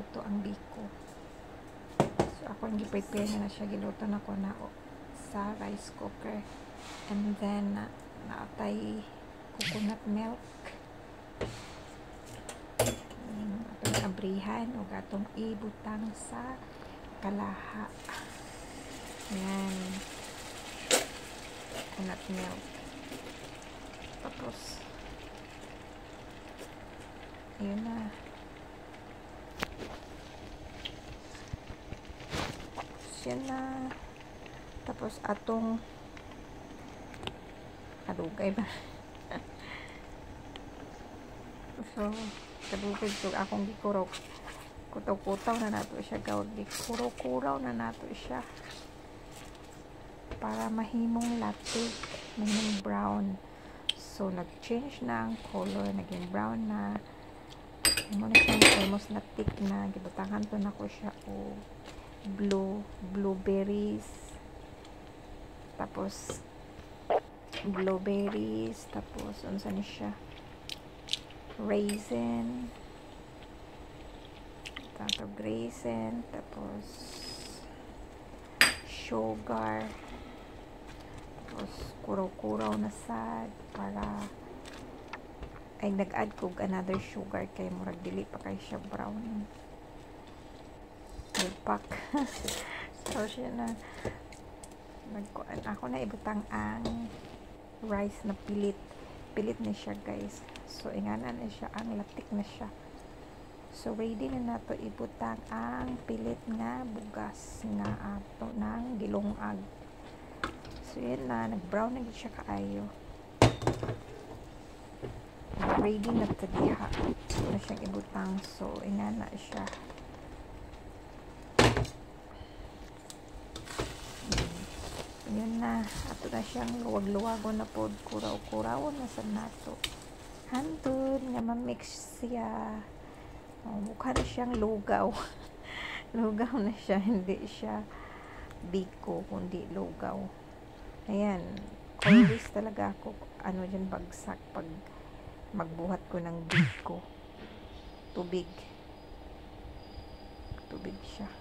maluto ang biko. So ako yung prepare na siya, giluto na ko na sa rice cooker. And then naatay coconut milk. Atong abrihan o atong ibutang sa kalaha. Yan. Coconut milk. Tapos yun na. Yan na. Tapos atong kadugay ba? So kadugay so akong gikurok. Kutaw-kutaw na nato siya, gawag gikuro-kuraw na nato siya para mahimong latte, mahimong brown. So nag-change na ang color, naging brown na. Muna siya almost na thick na. Gibutangan to na ko siya o blueberries, tapos tapos unsa ni siya, raisin, tapos sugar, tapos kuraw-kuraw na sad para ay nag-add ko another sugar kay murag dili pa kay siya brown. Pack. So siya na ako na ibutang ang rice na pilit na siya, guys. So inganan na siya, ang latik na siya. So ready na nato ibutang ang pilit nga bugas nga ato ng gilungag. So yan na, nag-brown na siya kaayo. Ready na to diha. So na siyang ibutang. So ingana siya. Yun na, ato na siyang luwag-luwagon na pod, kuraw-kurawon na sa nato. Hantod nga ma-mix siya. Mukha na siyang lugaw. Lugaw na siya, hindi siya biko, kundi lugaw. Ayan, always talaga ako, dyan bagsak pag magbuhat ko ng biko. Tubig siya.